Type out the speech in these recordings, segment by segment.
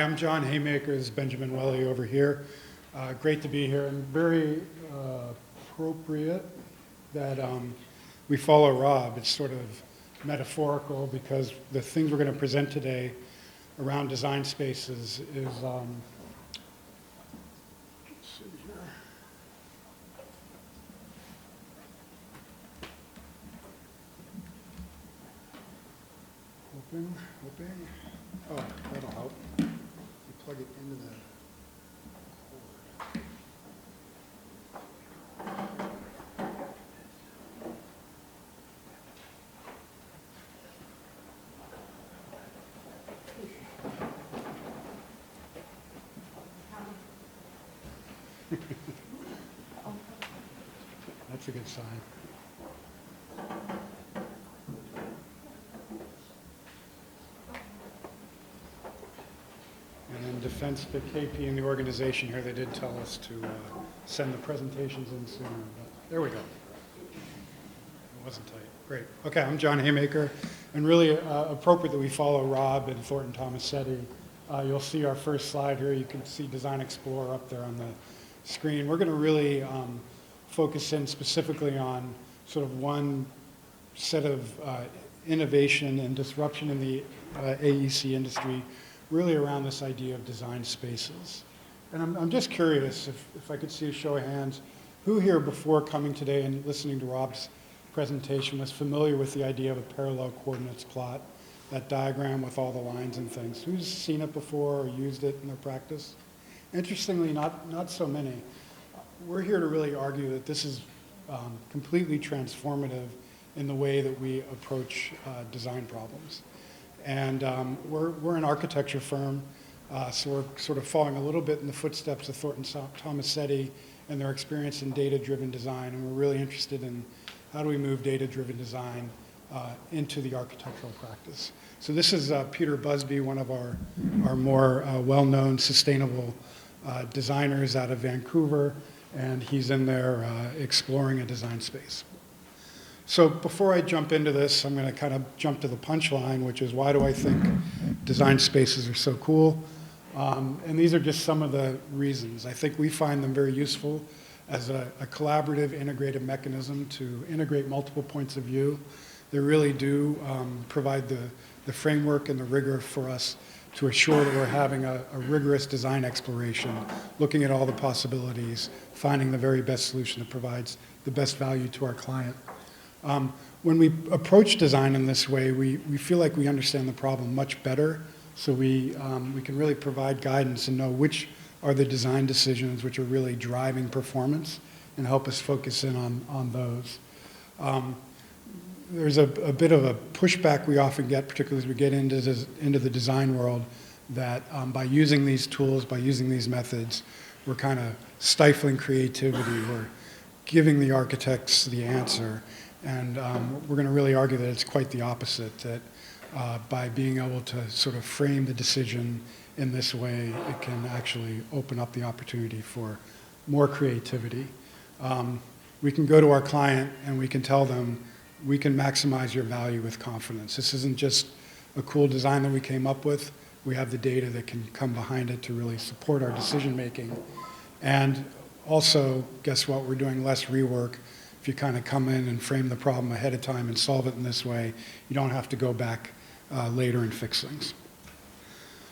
I'm John Haymaker. This is Benjamin Welle over here. Great to be here, and very appropriate that we follow Rob. It's sort of metaphorical because the things we're going to present today around design spaces is, let's see here. Hoping. Oh, that'll help. You plug it into the cord. That's a good sign. And in defense of the KP and the organization here, they did tell us to send the presentations in sooner. But there we go. It wasn't tight. Great. Okay, I'm John Haymaker. And really appropriate that we follow Rob and Thornton Tomasetti. You'll see our first slide here. You can see Design Explorer up there on the screen. We're going to really focus in specifically on sort of one set of innovation and disruption in the AEC industry, really around this idea of design spaces. And I'm just curious, if I could see a show of hands, who here before coming today and listening to Rob's presentation was familiar with the idea of a parallel coordinates plot, that diagram with all the lines and things? Who's seen it before or used it in their practice? Interestingly, not so many. We're here to really argue that this is completely transformative in the way that we approach design problems. And we're an architecture firm, so we're sort of following a little bit in the footsteps of Thornton Tomasetti and their experience in data-driven design, and we're really interested in how do we move data-driven design into the architectural practice. So this is Peter Busby, one of our more well-known sustainable designers out of Vancouver, and he's in there exploring a design space. So before I jump into this, I'm going to kind of jump to the punchline, which is why do I think design spaces are so cool? And these are just some of the reasons. I think we find them very useful as a collaborative, integrated mechanism to integrate multiple points of view. They really do provide the framework and the rigor for us to assure that we're having a rigorous design exploration, looking at all the possibilities, finding the very best solution that provides the best value to our client. When we approach design in this way, we feel like we understand the problem much better, so we can really provide guidance and know which are the design decisions which are really driving performance and help us focus in on those. There's a bit of a pushback we often get, particularly as we get into the design world, that by using these tools, by using these methods, we're kind of stifling creativity, we're giving the architects the answer. And we're going to really argue that it's quite the opposite, that by being able to sort of frame the decision in this way, it can actually open up the opportunity for more creativity. We can go to our client and we can tell them, we can maximize your value with confidence. This isn't just a cool design that we came up with. We have the data that can come behind it to really support our decision making. And also, guess what? We're doing less rework. If you kind of come in and frame the problem ahead of time and solve it in this way, you don't have to go back later and fix things.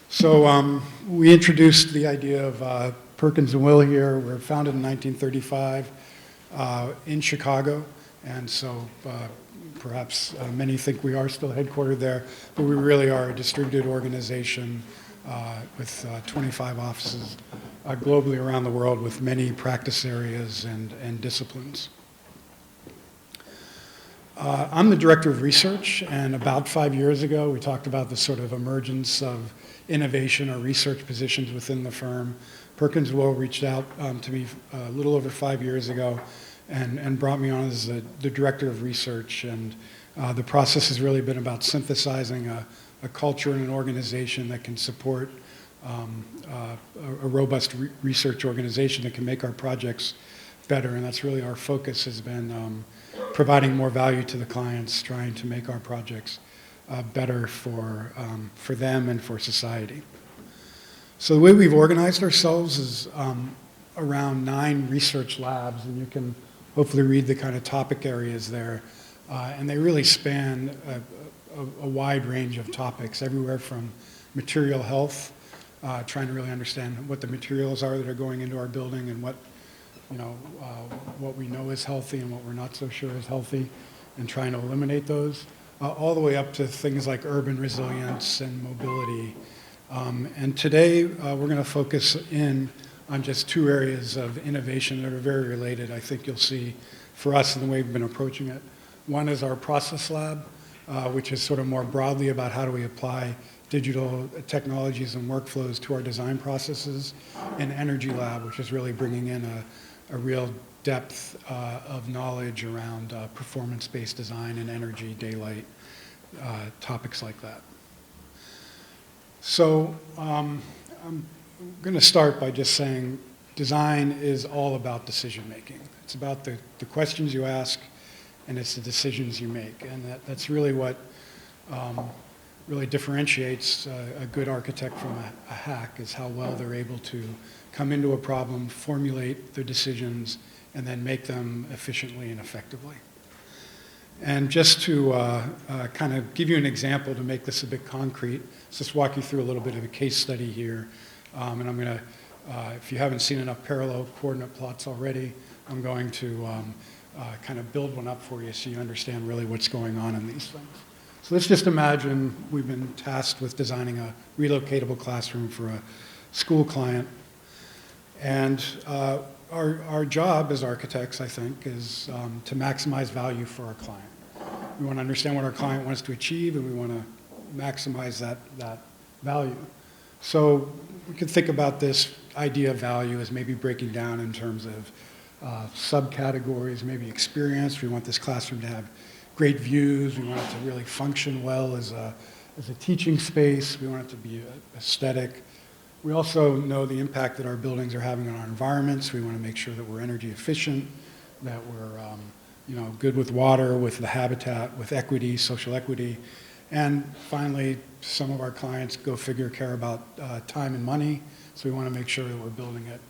So we introduced the idea of Perkins and Welle here. We were founded in 1935 in Chicago, and so perhaps many think we are still headquartered there, but we really are a distributed organization with 25 offices globally around the world with many practice areas and disciplines. I'm the director of research, and about 5 years ago, we talked about the sort of emergence of innovation or research positions within the firm. Perkins Coie reached out to me a little over 5 years ago and brought me on as the director of research, and the process has really been about synthesizing a culture and an organization that can support a robust research organization that can make our projects better, and that's really our focus has been providing more value to the clients, trying to make our projects better for them and for society. So the way we've organized ourselves is around 9 research labs, and you can hopefully read the kind of topic areas there. And they really span a wide range of topics, everywhere from material health, trying to really understand what the materials are that are going into our building and what we know is healthy and what we're not so sure is healthy, and trying to eliminate those, all the way up to things like urban resilience and mobility. And today, we're going to focus in on just 2 areas of innovation that are very related, I think you'll see, for us in the way we've been approaching it. One is our process lab, which is sort of more broadly about how do we apply digital technologies and workflows to our design processes, and energy lab, which is really bringing in a real depth of knowledge around performance-based design and energy, daylight, topics like that. So I'm going to start by just saying design is all about decision making. It's about the questions you ask, and it's the decisions you make. And that's really what really differentiates a good architect from a hack, is how well they're able to come into a problem, formulate their decisions, and then make them efficiently and effectively. And just to kind of give you an example to make this a bit concrete, let's just walk you through a little bit of a case study here. And I'm going to, if you haven't seen enough parallel coordinate plots already, I'm going to kind of build one up for you so you understand really what's going on in these things. So let's just imagine we've been tasked with designing a relocatable classroom for a school client. And our job as architects, I think, is to maximize value for our client. We want to understand what our client wants to achieve, and we want to maximize that value. So we could think about this idea of value as maybe breaking down in terms of subcategories, maybe experience. We want this classroom to have great views. We want it to really function well as a teaching space. We want it to be aesthetic. We also know the impact that our buildings are having on our environments. We want to make sure that we're energy efficient, that we're good with water, with the habitat, with equity, social equity. And finally, some of our clients, go figure, care about time and money. So we want to make sure that we're building it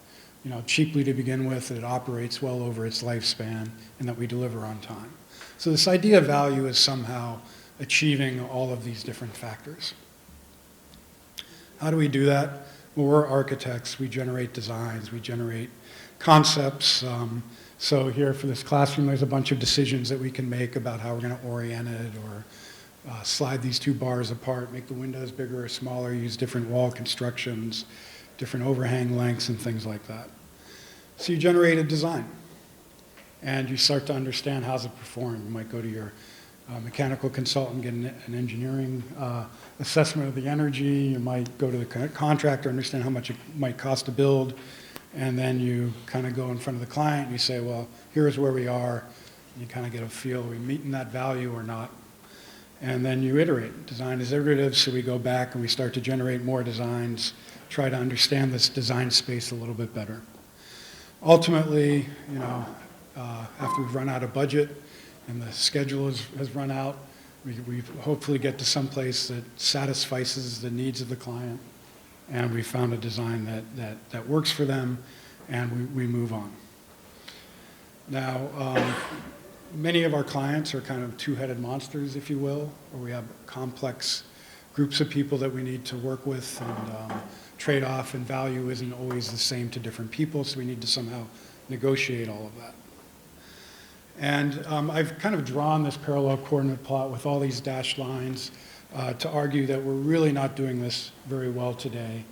cheaply to begin with, that it operates well over its lifespan, and that we deliver on time. So this idea of value is somehow achieving all of these different factors. How do we do that? Well, we're architects. We generate designs. We generate concepts. So here for this classroom, there's a bunch of decisions that we can make about how we're going to orient it, or slide these 2 bars apart, make the windows bigger or smaller, use different wall constructions, different overhang lengths, and things like that. So you generate a design, and you start to understand how's it perform. You might go to your mechanical consultant, get an engineering assessment of the energy. You might go to the contractor, understand how much it might cost to build, and then you kind of go in front of the client and you say, well, here's where we are. You kind of get a feel, are we meeting that value or not? And then you iterate. Design is iterative, so we go back and we start to generate more designs, try to understand this design space a little bit better. Ultimately, after we've run out of budget and the schedule has run out, we hopefully get to some place that satisfies the needs of the client, and we found a design that works for them, and we move on. Now, many of our clients are kind of 2-headed monsters, if you will, or we have complex groups of people that we need to work with, and trade-off and value isn't always the same to different people, so we need to somehow negotiate all of that. And I've kind of drawn this parallel coordinate plot with all these dashed lines to argue that we're really not doing this very well today,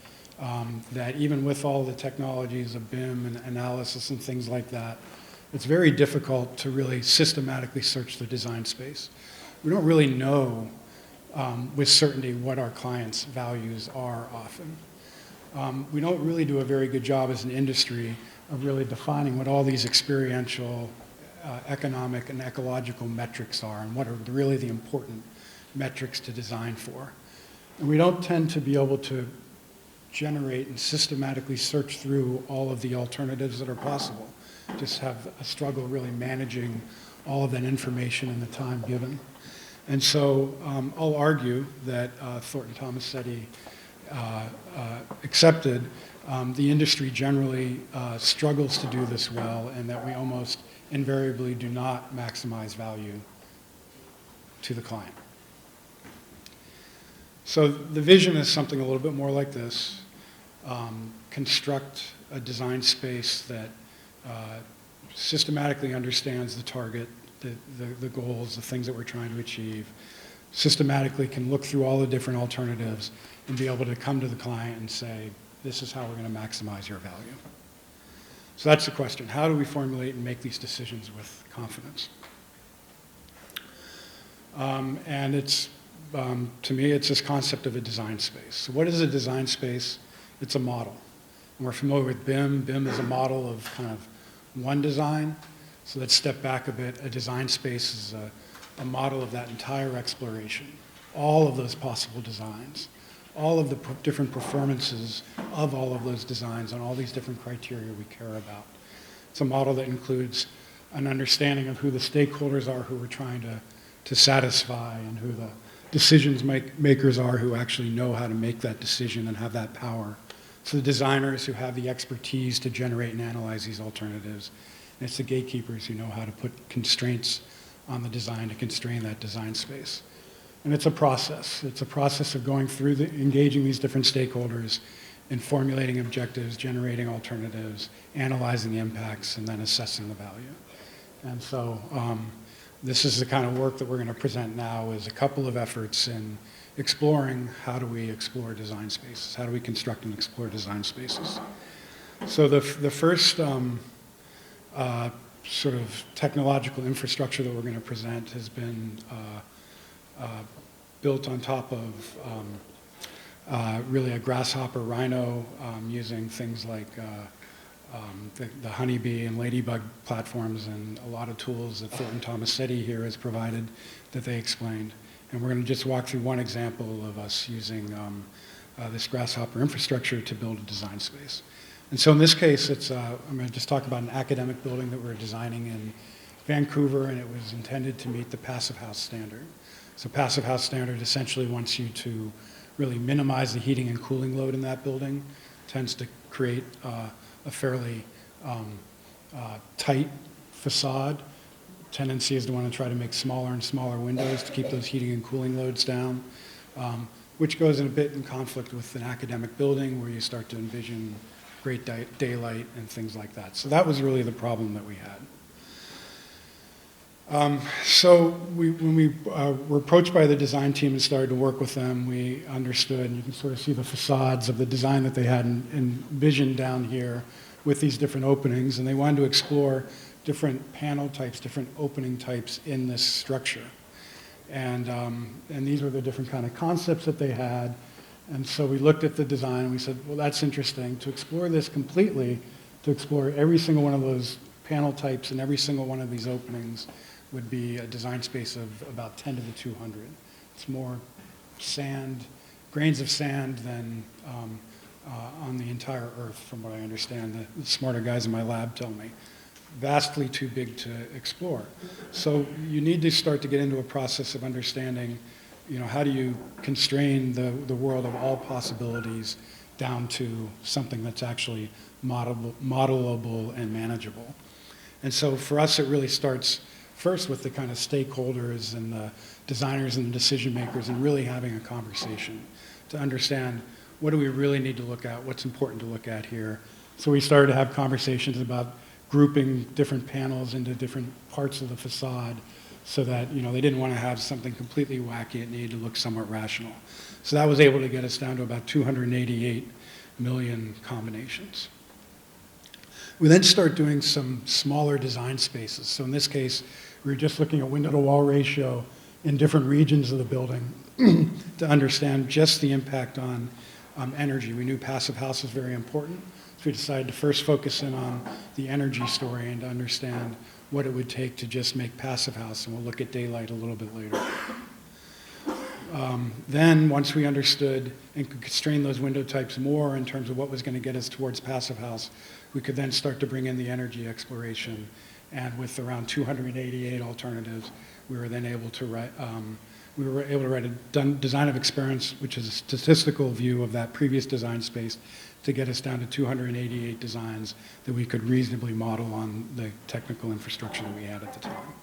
that even with all the technologies of BIM and analysis and things like that, it's very difficult to really systematically search the design space. We don't really know with certainty what our clients' values are often. We don't really do a very good job as an industry of really defining what all these experiential, economic, and ecological metrics are, and what are really the important metrics to design for. And we don't tend to be able to generate and systematically search through all of the alternatives that are possible. Just have a struggle really managing all of that information in the time given. And so I'll argue that Thornton Tomasetti accepted, the industry generally struggles to do this well, and that we almost invariably do not maximize value to the client. So the vision is something a little bit more like this. Construct a design space that systematically understands the target, the goals, the things that we're trying to achieve, systematically can look through all the different alternatives and be able to come to the client and say, this is how we're going to maximize your value. So that's the question. How do we formulate and make these decisions with confidence? And it's, to me, it's this concept of a design space. So what is a design space? It's a model. And we're familiar with BIM. BIM is a model of kind of one design. So let's step back a bit. A design space is a model of that entire exploration, all of those possible designs, all of the different performances of all of those designs on all these different criteria we care about. It's a model that includes an understanding of who the stakeholders are who we're trying to satisfy, and who the decisions makers are who actually know how to make that decision and have that power. So the designers who have the expertise to generate and analyze these alternatives. And it's the gatekeepers who know how to put constraints on the design to constrain that design space. And it's a process. It's a process of going through engaging these different stakeholders in formulating objectives, generating alternatives, analyzing the impacts, and then assessing the value. And so this is the kind of work that we're going to present now, is a couple of efforts in exploring how do we explore design spaces, how do we construct and explore design spaces. So the first sort of technological infrastructure that we're going to present has been built on top of really a Grasshopper Rhino, using things like the Honeybee and Ladybug platforms, and a lot of tools that Thornton Tomasetti here has provided that they explained. And we're going to just walk through one example of us using this Grasshopper infrastructure to build a design space. And so in this case, I'm going to just talk about an academic building that we're designing in Vancouver, and it was intended to meet the Passive House standard. So Passive House standard essentially wants you to really minimize the heating and cooling load in that building. It tends to create a fairly tight facade. Tendency is to want to try to make smaller and smaller windows to keep those heating and cooling loads down, which goes in a bit in conflict with an academic building where you start to envision great daylight and things like that. So that was really the problem that we had. So when we were approached by the design team and started to work with them, we understood, and you can sort of see the facades of the design that they had envisioned down here with these different openings, and they wanted to explore different panel types, different opening types in this structure. And these were the different kind of concepts that they had. And so we looked at the design and we said, well, that's interesting. To explore this completely, to explore every single one of those panel types and every single one of these openings would be a design space of about 10 to the 200. It's more sand, grains of sand than on the entire Earth, from what I understand. The smarter guys in my lab tell me. Vastly too big to explore. So you need to start to get into a process of understanding, how do you constrain the world of all possibilities down to something that's actually modelable and manageable. And so for us, it really starts first with the kind of stakeholders and the designers and the decision makers, and really having a conversation to understand, what do we really need to look at, what's important to look at here. So we started to have conversations about grouping different panels into different parts of the facade, so that they didn't want to have something completely wacky. It needed to look somewhat rational. So that was able to get us down to about 288 million combinations. We then start doing some smaller design spaces. So in this case, we were just looking at window-to-wall ratio in different regions of the building to understand just the impact on energy. We knew passive house was very important, so we decided to first focus in on the energy story and to understand what it would take to just make passive house, and we'll look at daylight a little bit later. Then, once we understood and could constrain those window types more in terms of what was going to get us towards passive house, we could then start to bring in the energy exploration. And with around 288 alternatives, we were then able to we were able to write a design of experience, which is a statistical view of that previous design space, to get us down to 288 designs that we could reasonably model on the technical infrastructure that we had at the time.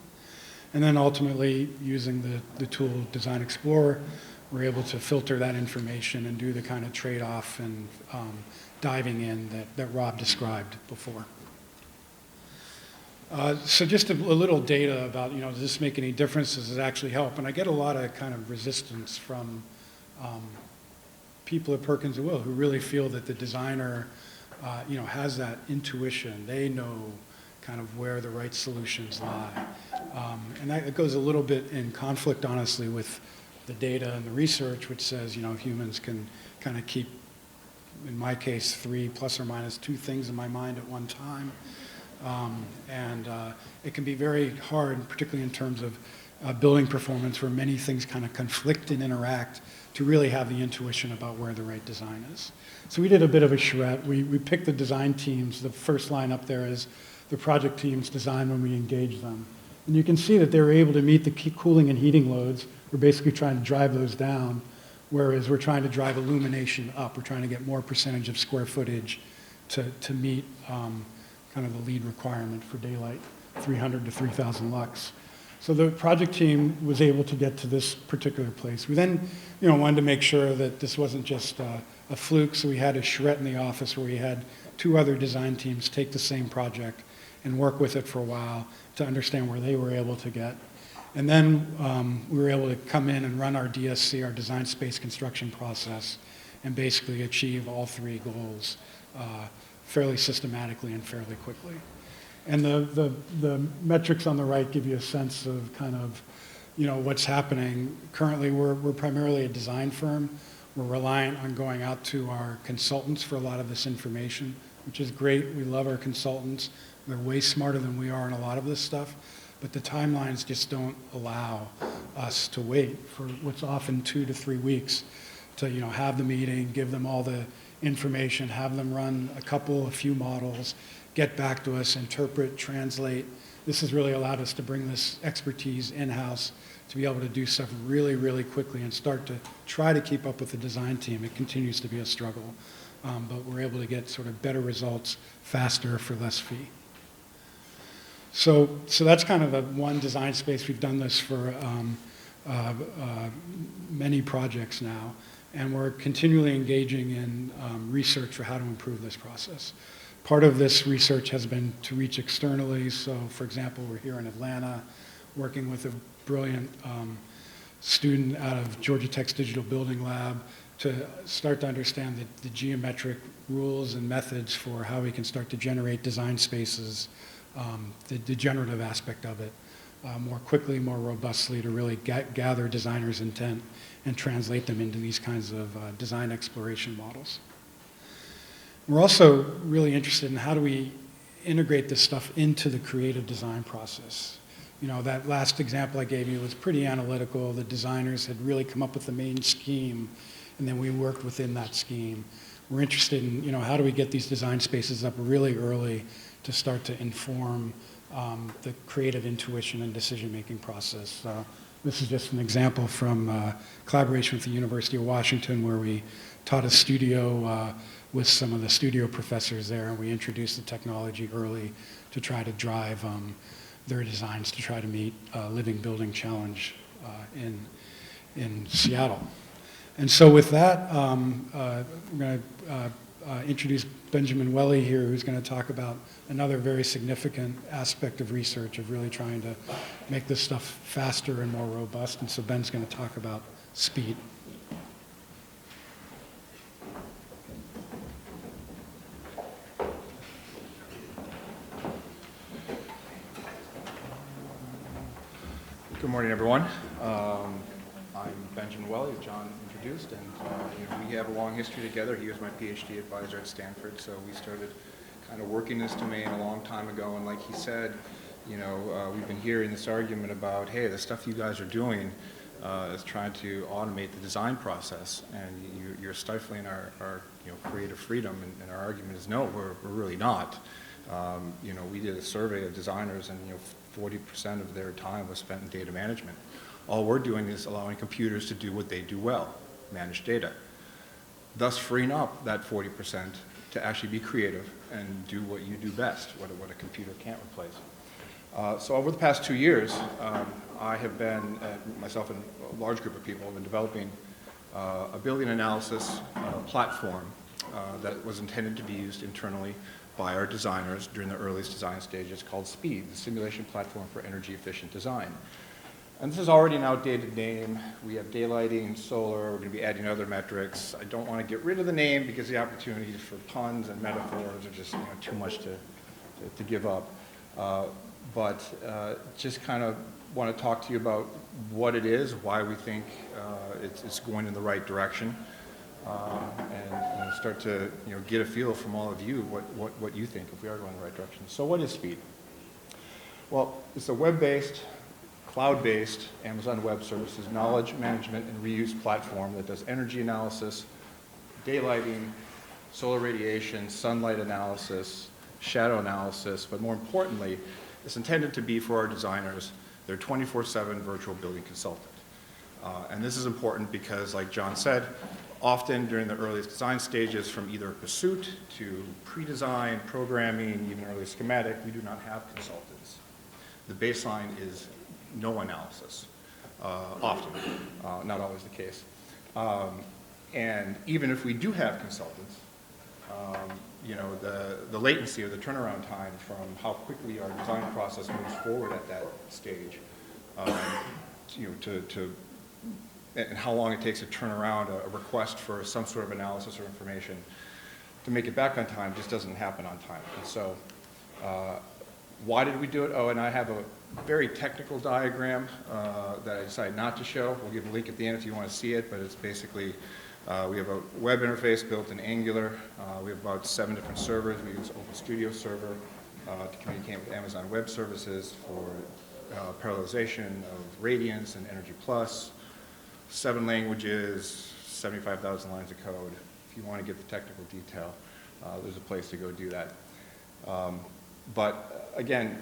And then ultimately, using the tool Design Explorer, we're able to filter that information and do the kind of trade-off and diving in that Rob described before. So just a little data about, does this make any difference? Does it actually help? And I get a lot of kind of resistance from people at Perkins and Will who really feel that the designer, has that intuition. They know kind of where the right solutions lie. And that goes a little bit in conflict, honestly, with the data and the research, which says, humans can kind of keep, in my case, 3 plus or minus 2 things in my mind at one time. And it can be very hard, particularly in terms of building performance, where many things kind of conflict and interact, to really have the intuition about where the right design is. So we did a bit of a charrette. We picked the design teams. The first line up there is the project team's design when we engage them. And you can see that they were able to meet the key cooling and heating loads. We're basically trying to drive those down, whereas we're trying to drive illumination up. We're trying to get more percentage of square footage to meet kind of the lead requirement for daylight, 300 to 3,000 lux. So the project team was able to get to this particular place. We then, wanted to make sure that this wasn't just a fluke, so we had a charrette in the office where we had 2 other design teams take the same project and work with it for a while to understand where they were able to get. And then we were able to come in and run our DSC, our design space construction process, and basically achieve all 3 goals fairly systematically and fairly quickly. And the metrics on the right give you a sense of kind of, what's happening. Currently, we're primarily a design firm. We're reliant on going out to our consultants for a lot of this information, which is great. We love our consultants. They're way smarter than we are in a lot of this stuff. But the timelines just don't allow us to wait for what's often 2 to 3 weeks to, have the meeting, give them all the information, have them run a few models, get back to us, interpret, translate. This has really allowed us to bring this expertise in-house to be able to do stuff really, really quickly and start to try to keep up with the design team. It continues to be a struggle, but we're able to get sort of better results faster for less fee. So that's kind of the one design space. We've done this for many projects now, and we're continually engaging in research for how to improve this process. Part of this research has been to reach externally. So, for example, we're here in Atlanta working with a brilliant student out of Georgia Tech's Digital Building Lab to start to understand the geometric rules and methods for how we can start to generate design spaces, the generative aspect of it, more quickly, more robustly, to really gather designers' intent and translate them into these kinds of design exploration models. We're also really interested in how do we integrate this stuff into the creative design process. That last example I gave you was pretty analytical. The designers had really come up with the main scheme, and then we worked within that scheme. We're interested in, how do we get these design spaces up really early to start to inform the creative intuition and decision-making process. This is just an example from collaboration with the University of Washington, where we taught a studio with some of the studio professors there, and we introduced the technology early to try to drive their designs to try to meet a living building challenge in Seattle. And so with that, I'm going to introduce Benjamin Welle here, who's going to talk about another very significant aspect of research, of really trying to make this stuff faster and more robust. And so Ben's going to talk about speed. Good morning, everyone. I'm Benjamin Welle, as John introduced, and we have a long history together. He was my PhD advisor at Stanford, so we started kind of working this domain a long time ago. And like he said, we've been hearing this argument about, hey, the stuff you guys are doing is trying to automate the design process, and you're stifling our creative freedom. And our argument is, no, we're really not. We did a survey of designers, and 40% of their time was spent in data management. all we're doing is allowing computers to do what they do well, manage data, thus freeing up that 40% to actually be creative and do what you do best, what a computer can't replace. So over the past 2 years, I have been, myself and a large group of people, have been developing a building analysis platform that was intended to be used internally by our designers during the earliest design stages, called SPEED, the Simulation Platform for Energy Efficient Design. And this is already an outdated name. We have daylighting, solar, we're going to be adding other metrics. I don't want to get rid of the name because the opportunities for puns and metaphors are just too much to give up. But just kind of want to talk to you about what it is, why we think it's going in the right direction, and start to get a feel from all of you what you think if we are going in the right direction. So what is SPEED? Well, it's a web-based, cloud-based Amazon Web Services knowledge management and reuse platform that does energy analysis, daylighting, solar radiation, sunlight analysis, shadow analysis, but more importantly, it's intended to be for our designers their 24/7 virtual building consultant. And this is important because, like John said, often during the earliest design stages, from either pursuit to pre-design, programming, even early schematic, we do not have consultants. The baseline is no analysis, often, not always the case. And even if we do have consultants, the latency or the turnaround time from how quickly our design process moves forward at that stage, and how long it takes to turn around a request for some sort of analysis or information to make it back on time just doesn't happen on time. And so why did we do it? Oh, and I have a very technical diagram that I decided not to show. We'll give a link at the end if you want to see it, but it's basically we have a web interface built in Angular. We have about 7 different servers. We use Open Studio Server to communicate with Amazon Web Services for parallelization of Radiance and Energy Plus, 7 languages, 75,000 lines of code. If you want to get the technical detail, there's a place to go do that. But again,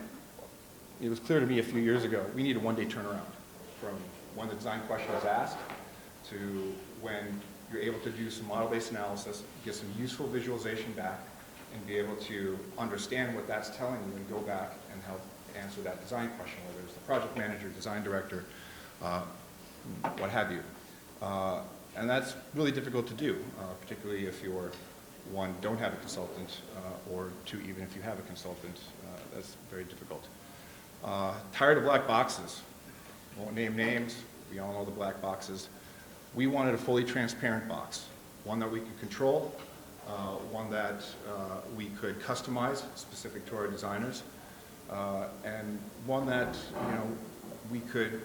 it was clear to me a few years ago, we need a one-day turnaround from when the design question is asked to when you're able to do some model-based analysis, get some useful visualization back, and be able to understand what that's telling you and go back and help answer that design question, whether it's the project manager, design director, what have you. And that's really difficult to do, particularly if you're, one, don't have a consultant, or two, even if you have a consultant, that's very difficult. Tired of black boxes. Won't name names, we all know the black boxes. We wanted a fully transparent box, one that we could control, one that we could customize specific to our designers, and one that we could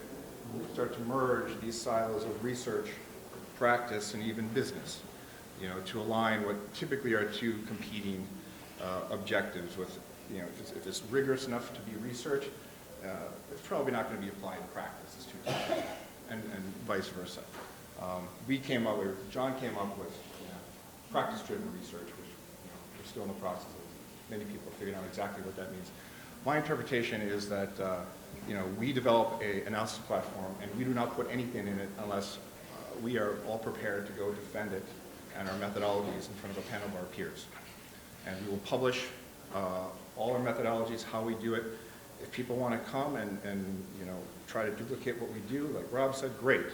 start to merge these silos of research, practice, and even business, to align what typically are two competing objectives. With, if it's rigorous enough to be research, it's probably not going to be applied in practice. It's too tough, and vice versa. John came up with practice-driven research, which we're still in the process of many people figuring out exactly what that means. My interpretation is that we develop an analysis platform, and we do not put anything in it unless we are all prepared to go defend it and our methodologies in front of a panel of our peers. And we will publish all our methodologies, how we do it. If people want to come and try to duplicate what we do, like Rob said, great.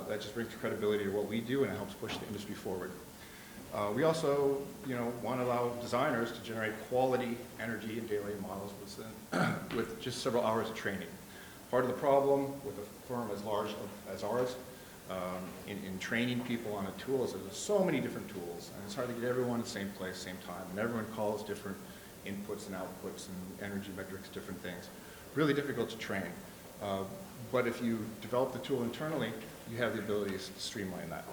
That just brings credibility to what we do, and it helps push the industry forward. We also, want to allow designers to generate quality energy and daylight models with just several hours of training. Part of the problem with a firm as large as ours in training people on a tool is that there's so many different tools, and it's hard to get everyone in the same place, same time, and everyone calls different inputs and outputs and energy metrics, different things. Really difficult to train. But if you develop the tool internally, you have the ability to streamline that.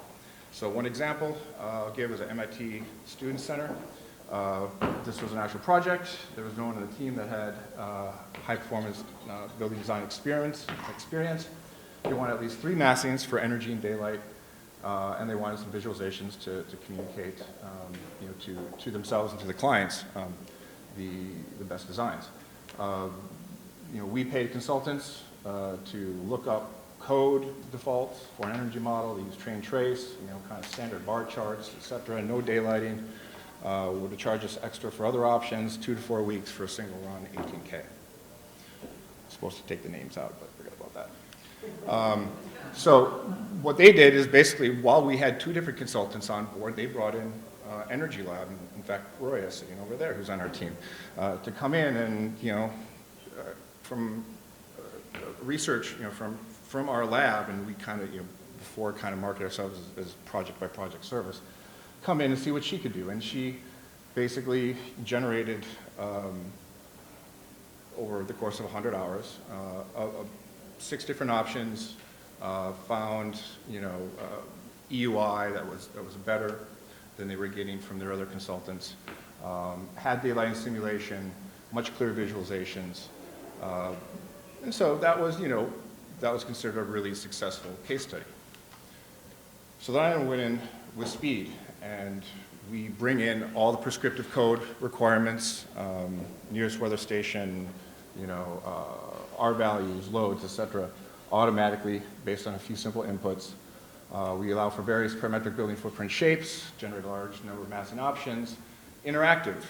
So one example I'll give is an MIT Student Center. This was an actual project. There was no one on the team that had high-performance building design experience. They wanted at least 3 massings for energy and daylight, and they wanted some visualizations to communicate to themselves and to the clients the best designs. We paid consultants to look up code defaults for an energy model. They use train trace, kind of standard bar charts, et cetera, no daylighting. Would charge us extra for other options, 2 to 4 weeks for a single run, 18K. Supposed to take the names out, but forget about that. So what they did is basically, while we had 2 different consultants on board, they brought in Energy Lab, and in fact, Roy is sitting over there, who's on our team, to come in and, from research, from our lab, and we kind of, before kind of market ourselves as project by project service, come in and see what she could do. And she basically generated, over the course of 100 hours, 6 different options, found, EUI that was better than they were getting from their other consultants, had daylighting simulation, much clearer visualizations, and so that was, that was considered a really successful case study. So then I went in with speed, and we bring in all the prescriptive code requirements, nearest weather station, R values, loads, etc., automatically based on a few simple inputs. We allow for various parametric building footprint shapes, generate a large number of massing options, interactive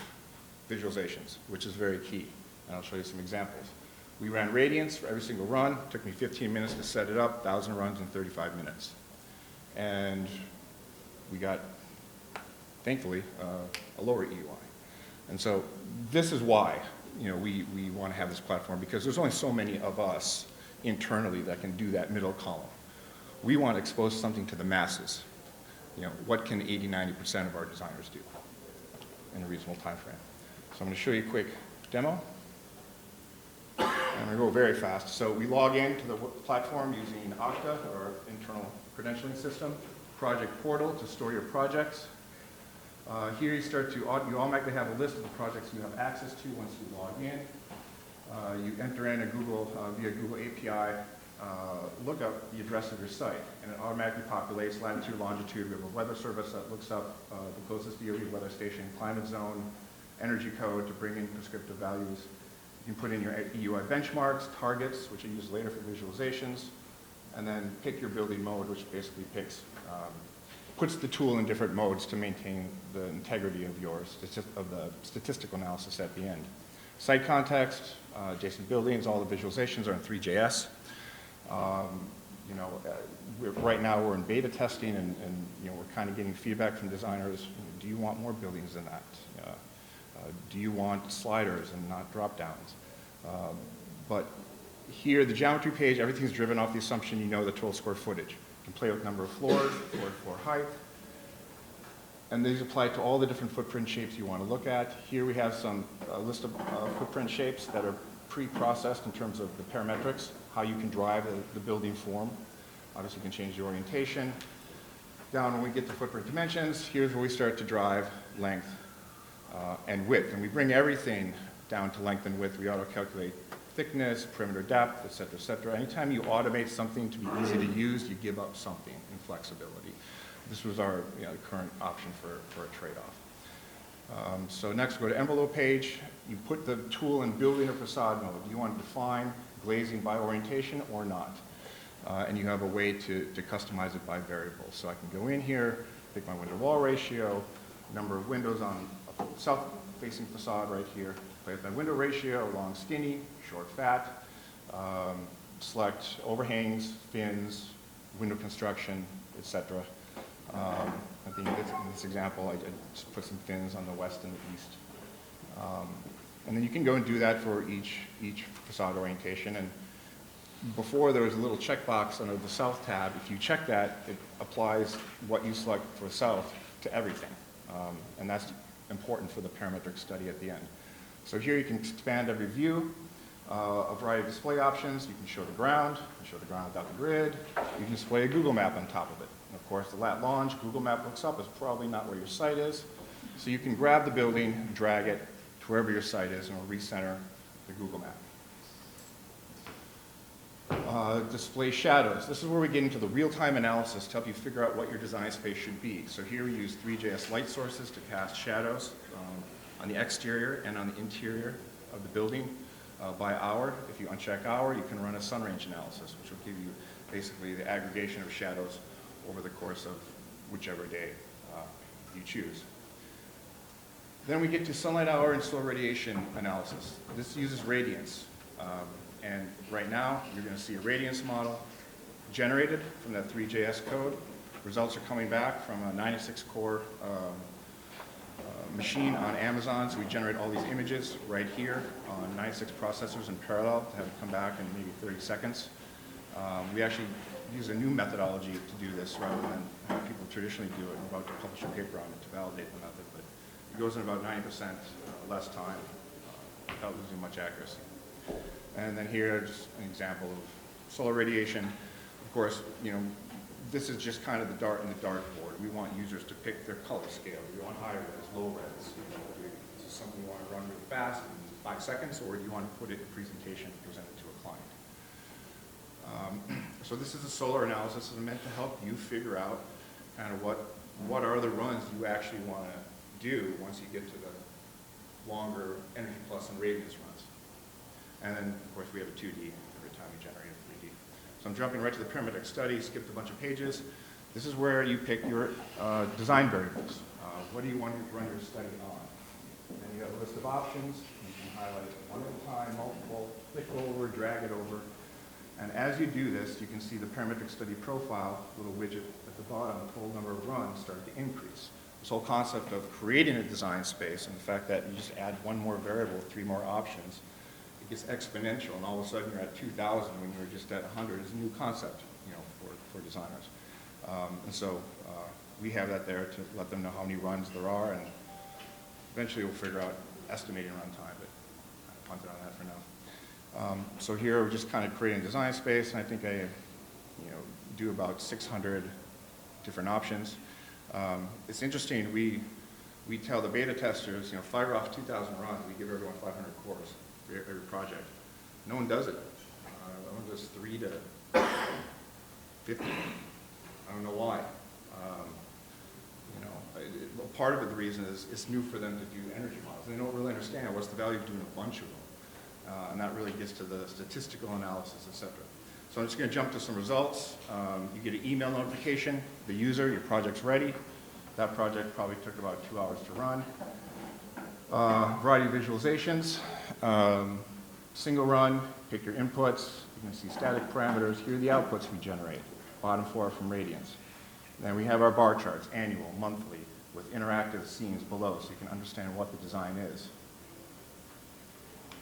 visualizations, which is very key, and I'll show you some examples. We ran radiance for every single run. It took me 15 minutes to set it up, 1,000 runs in 35 minutes. And we got, thankfully, a lower EUI. And so this is why we want to have this platform, because there's only so many of us internally that can do that middle column. We want to expose something to the masses. What can 80, 90% of our designers do in a reasonable time frame? So I'm going to show you a quick demo. I'm going to go very fast. So we log into the platform using Okta, our internal credentialing system, project portal to store your projects. Here you automatically have a list of the projects you have access to once you log in. You enter in a via Google API, look up the address of your site, and it automatically populates latitude, longitude. We have a weather service that looks up the closest DOE weather station, climate zone, energy code to bring in prescriptive values. You can put in your EUI benchmarks, targets, which are used later for visualizations, and then pick your building mode, which basically puts the tool in different modes to maintain the integrity of the statistical analysis at the end. Site context, adjacent buildings, all the visualizations are in 3JS. Right now we're in beta testing, and we're kind of getting feedback from designers. Do you want more buildings than that? Do you want sliders and not drop downs? But here, the geometry page, everything's driven off the assumption the total square footage. You can play with number of floors, floor height, and these apply to all the different footprint shapes you want to look at. Here we have a list of footprint shapes that are pre-processed in terms of the parametrics, how you can drive the building form. Obviously, you can change the orientation. Down when we get to footprint dimensions, here's where we start to drive length and width. And we bring everything down to length and width. We auto-calculate thickness, perimeter depth, et cetera, et cetera. Anytime you automate something to be easy to use, you give up something in flexibility. This was our current option for a trade-off. So next, go to envelope page. You put the tool in building or facade mode. Do you want to define glazing by orientation or not? And you have a way to customize it by variables. So I can go in here, pick my window-wall ratio, number of windows on a south-facing facade right here, play with my window ratio, long skinny, short fat, select overhangs, fins, window construction, etc. I think in this example, I just put some fins on the west and the east. And then you can go and do that for each facade orientation. And before, there was a little checkbox under the south tab. If you check that, it applies what you select for south to everything. And that's important for the parametric study at the end. So here you can expand every view, a variety of display options. You can show the ground, without the grid. You can display a Google map on top of it. And of course, the lat longe Google map looks up is probably not where your site is. So you can grab the building, drag it to wherever your site is, and it'll recenter the Google map. Display shadows. This is where we get into the real-time analysis to help you figure out what your design space should be. So here we use 3JS light sources to cast shadows on the exterior and on the interior of the building by hour. If you uncheck hour, you can run a sun range analysis, which will give you basically the aggregation of shadows over the course of whichever day you choose. Then we get to sunlight hour and solar radiation analysis. This uses radiance. And right now, you're going to see a radiance model generated from that 3JS code. Results are coming back from a 96-core machine on Amazon. So we generate all these images right here on 96 processors in parallel to have it come back in maybe 30 seconds. We actually use a new methodology to do this rather than how people traditionally do it. We're about to publish a paper on it to validate the method, but it goes in about 90% less time without losing much accuracy. And then here, just an example of solar radiation. Of course, this is just kind of the dart in the dartboard. We want users to pick their color scale. Do you want high res, low res? Is this something you want to run really fast in 5 seconds, or do you want to put it in a presentation and present it to a client? So this is a solar analysis. It's meant to help you figure out kind of what are the runs you actually want to do once you get to the longer energy plus and radiance runs. And then, of course, we have a 2D every time we generate a 3D. So I'm jumping right to the parametric study, skipped a bunch of pages. This is where you pick your design variables. What do you want to run your study on? And you have a list of options. You can highlight one at a time, multiple, click over, drag it over. And as you do this, you can see the parametric study profile, little widget at the bottom, the total number of runs start to increase. This whole concept of creating a design space and the fact that you just add one more variable, 3 more options, it gets exponential, and all of a sudden you're at 2,000 when you were just at 100 is a new concept, for designers. And so we have that there to let them know how many runs there are, and eventually we'll figure out estimating runtime, but I punted on that for now. So here we're just kind of creating a design space, and I think I do about 600 different options. It's interesting, we tell the beta testers, fire off 2,000 runs, we give everyone 500 cores for every project. No one does it. Everyone does 3 to 50. I don't know why. Part of it, the reason is it's new for them to do energy models. They don't really understand what's the value of doing a bunch of them. And that really gets to the statistical analysis, et cetera. So I'm just going to jump to some results. You get an email notification, the user, your project's ready. That project probably took about 2 hours to run. Variety of visualizations. Single run, pick your inputs. You can see static parameters. Here are the outputs we generate. Bottom 4 are from radiance. Then we have our bar charts, annual, monthly, with interactive scenes below so you can understand what the design is.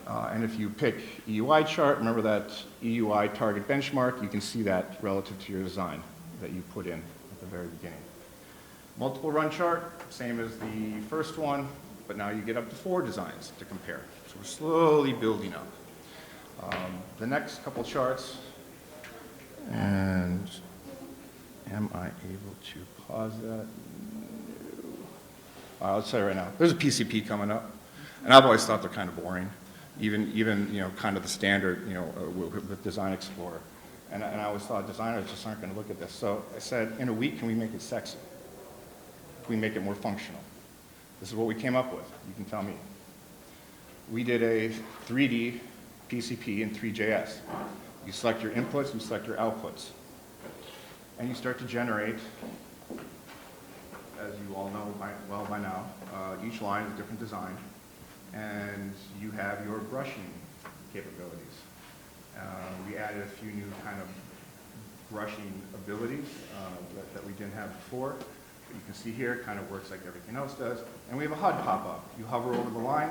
And if you pick EUI chart, remember that EUI target benchmark, you can see that relative to your design that you put in at the very beginning. Multiple run chart, same as the first one, but now you get up to 4 designs to compare. So we're slowly building up. The next couple charts, and am I able to pause that? No. Let's say right now, there's a PCP coming up, and I've always thought they're kind of boring. Even kind of the standard, with Design Explorer. And I always thought designers just aren't going to look at this. So I said, in a week, can we make it sexy? Can we make it more functional? This is what we came up with. You can tell me. We did a 3D PCP in 3JS. You select your inputs, you select your outputs. And you start to generate, as you all know well by now, each line is a different design. And you have your brushing capabilities. We added a few new kind of brushing abilities that we didn't have before. But you can see here, it kind of works like everything else does. And we have a HUD pop-up. You hover over the line,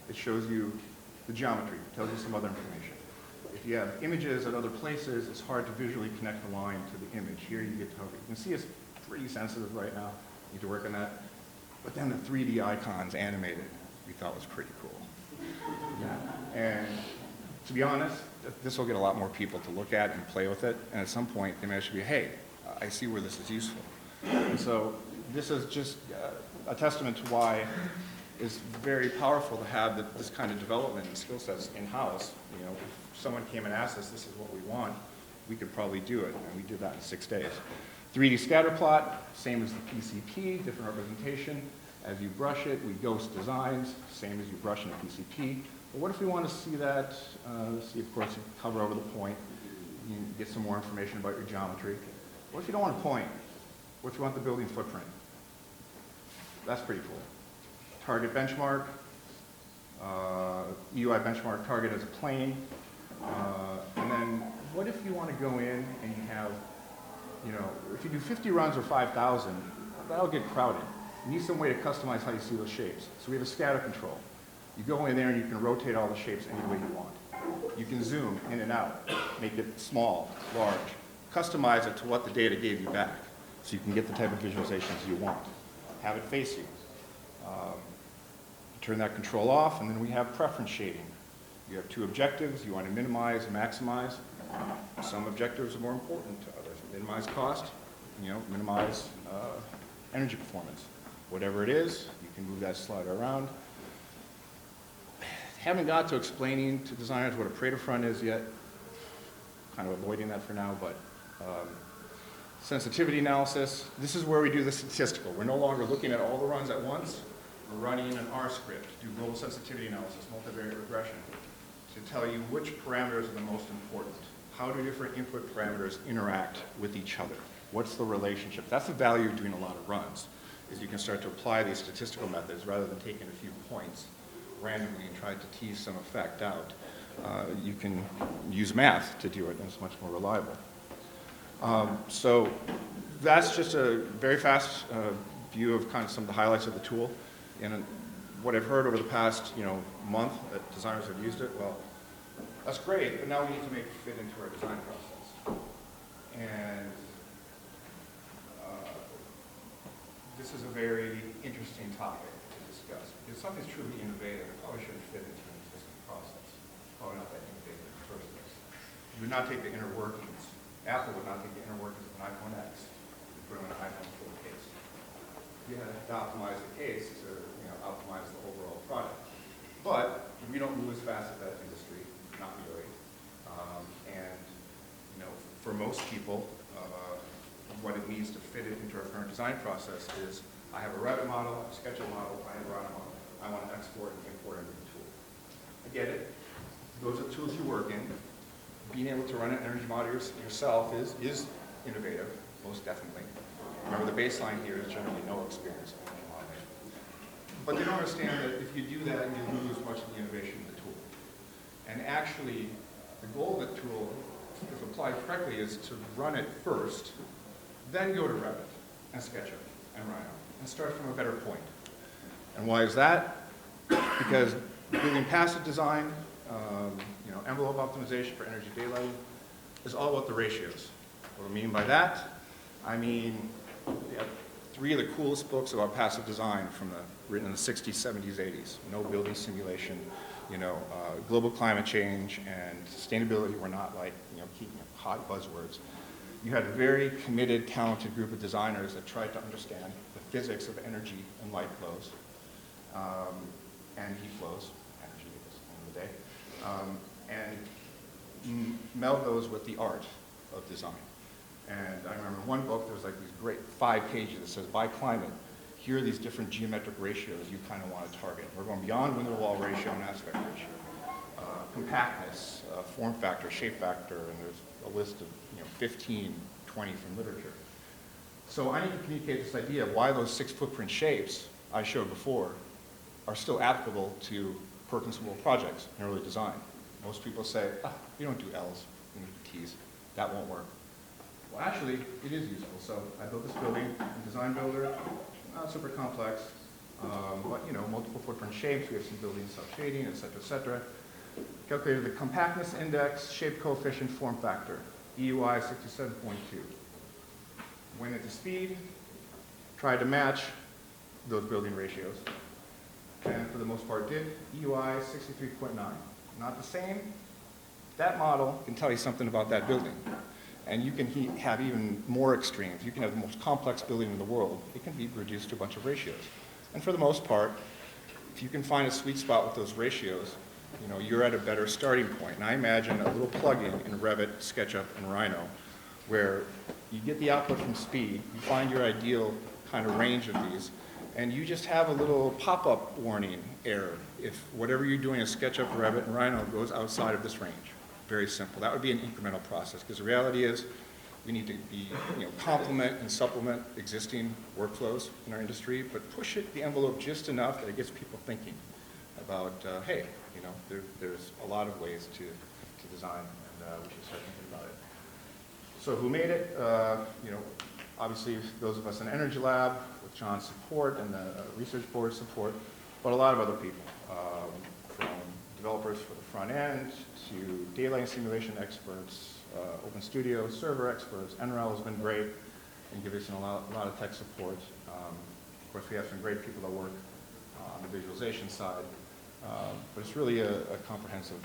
it shows you the geometry, tells you some other information. If you have images at other places, it's hard to visually connect the line to the image. Here you get to hover. You can see it's pretty sensitive right now. You need to work on that. But then the 3D icons animated, we thought was pretty cool. Yeah. And to be honest, this will get a lot more people to look at and play with it. And at some point, they may actually be, hey, I see where this is useful. And so this is just a testament to why it's very powerful to have this kind of development and skill sets in-house. If someone came and asked us, this is what we want, we could probably do it. And we did that in 6 days. 3D scatter plot, same as the PCP, different representation. As you brush it, we ghost designs, same as you brush in a PCP. But what if we want to see that, of course, you hover over the point, You can get some more information about your geometry. What if you don't want to point? What if you want the building footprint? That's pretty cool. Target benchmark, EUI benchmark target as a plane. And then what if you want to go in and you have, if you do 50 runs or 5,000, that'll get crowded. You need some way to customize how you see those shapes. So we have a scatter control. You go in there and you can rotate all the shapes any way you want. You can zoom in and out, make it small, large, customize it to what the data gave you back so you can get the type of visualizations you want. Have it face you. Turn that control off, and then we have preference shading. You have two objectives. You want to minimize and maximize. Some objectives are more important to others. Minimize cost, minimize energy performance. Whatever it is, you can move that slider around. Haven't got to explaining to designers what a Pareto front is yet. Kind of avoiding that for now, but sensitivity analysis. This is where we do the statistical. We're no longer looking at all the runs at once. We're running an R script, do global sensitivity analysis, multivariate regression, to tell you which parameters are the most important. How do different input parameters interact with each other? What's the relationship? That's the value of doing a lot of runs, is you can start to apply these statistical methods rather than taking a few points randomly and try to tease some effect out. You can use math to do it, and it's much more reliable. So that's just a very fast view of kind of some of the highlights of the tool. And what I've heard over the past month that designers have used it, well, that's great, but now we need to make it fit into our design process. And this is a very interesting topic to discuss. If something's truly innovative, it probably shouldn't fit into an existing process. Probably not that innovative in the first place. You would not take the inner workings. Apple would not take the inner workings of an iPhone X and put them in an iPhone 4 case. You had to optimize the case to optimize the overall product. But we don't move as fast as that industry, not really. And for most people, what it needs to fit it into our current design process is I have a Revit model, a SketchUp model, I have a Rhino model. I want to export and import into the tool. I get it. Those are tools you work in. Being able to run an energy model yourself is innovative, most definitely. Remember, the baseline here is generally no experience in energy modeling. But they don't understand that if you do that, you lose much of the innovation of the tool. And actually, the goal of the tool, if applied correctly, is to run it first, then go to Revit and SketchUp and Rhino, and start from a better point. And why is that? Because building passive design, envelope optimization for energy daylighting, is all about the ratios. What do I mean by that? I mean, we have three of the coolest books about passive design written in the 60s, 70s, 80s. No building simulation, global climate change and sustainability were not like, keeping hot buzzwords. You had a very committed, talented group of designers that tried to understand the physics of energy and light flows, and heat flows, energy at the end of the day, and meld those with the art of design. And I remember in one book, there was like these great 5 pages that says, by climate, here are these different geometric ratios you kind of want to target. We're going beyond window wall ratio and aspect ratio. Compactness, form factor, shape factor, and there's a list of 15, 20 from literature. So I need to communicate this idea of why those 6 footprint shapes I showed before are still applicable to Perkins Coie projects in early design. Most people say, we don't do L's, we don't do T's. That won't work. Well, actually, it is useful. So I built this building in Design Builder, not super complex, but multiple footprint shapes. We have some building self-shading, et cetera, et cetera. Calculated the compactness index, shape coefficient, form factor, EUI 67.2. Went into speed, tried to match those building ratios, and for the most part did. EUI 63.9. Not the same. That model can tell you something about that building. And you can have even more extremes. You can have the most complex building in the world. It can be reduced to a bunch of ratios. And for the most part, if you can find a sweet spot with those ratios, you're at a better starting point. And I imagine a little plugin in Revit, SketchUp, and Rhino, where you get the output from speed, you find your ideal kind of range of these, and you just have a little pop-up warning error if whatever you're doing in SketchUp, Revit, and Rhino goes outside of this range. very simple. That would be an incremental process, because the reality is we need to be, complement and supplement existing workflows in our industry, but push the envelope just enough that it gets people thinking about, hey, there's a lot of ways to design, and we should start thinking about it. So who made it? Obviously those of us in Energy Lab with John's support and the research board support, but a lot of other people, from developers for the front end to daylight simulation experts, Open Studio server experts. NREL has been great and giving us a lot of tech support. Of course, we have some great people that work on the visualization side, but it's really a comprehensive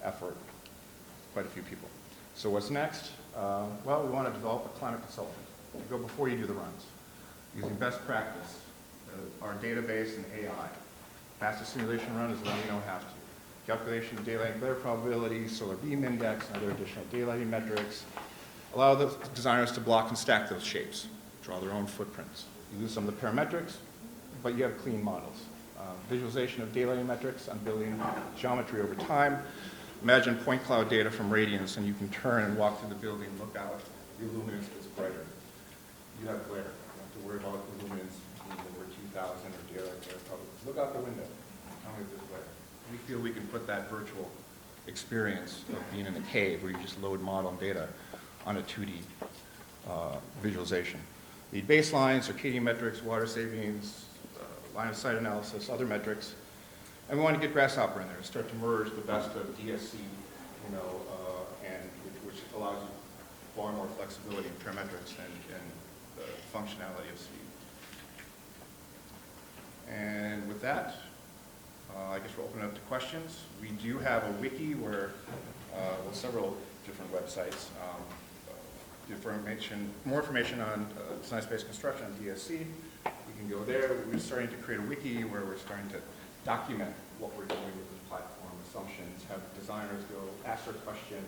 effort, quite a few people. So what's next? Well, we want to develop a climate consultant to go before you do the runs, using best practice, our database and AI. Fastest simulation run is the one you don't have to. Calculation of daylight and glare probability, solar beam index, and other additional daylighting metrics. Allow the designers to block and stack those shapes, draw their own footprints. You lose some of the parametrics, but you have clean models. Visualization of daylighting metrics on building geometry over time. Imagine point cloud data from radiance, and you can turn and walk through the building, look out, the luminance gets brighter. You have glare. You don't have to worry about the luminance being over 2,000 or daylight glare probably. Look out the window. Tell me if there's glare. We feel we can put that virtual experience of being in a cave where you just load model and data on a 2D visualization. Need baselines, circadian metrics, water savings, line of sight analysis, other metrics. And we want to get Grasshopper in there, start to merge the best of DSC, and which allows you far more flexibility in parametrics and the functionality of speed. And with that, I guess we'll open it up to questions. We do have a wiki where, with several different websites, more information on science-based construction on DSC. We can go there. We're starting to create a wiki where we're starting to document what we're doing with the platform, assumptions, have designers go ask their questions,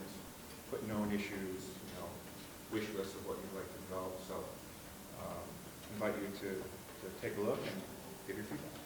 put known issues, wish lists of what you'd like to develop. So invite you to take a look and give your feedback.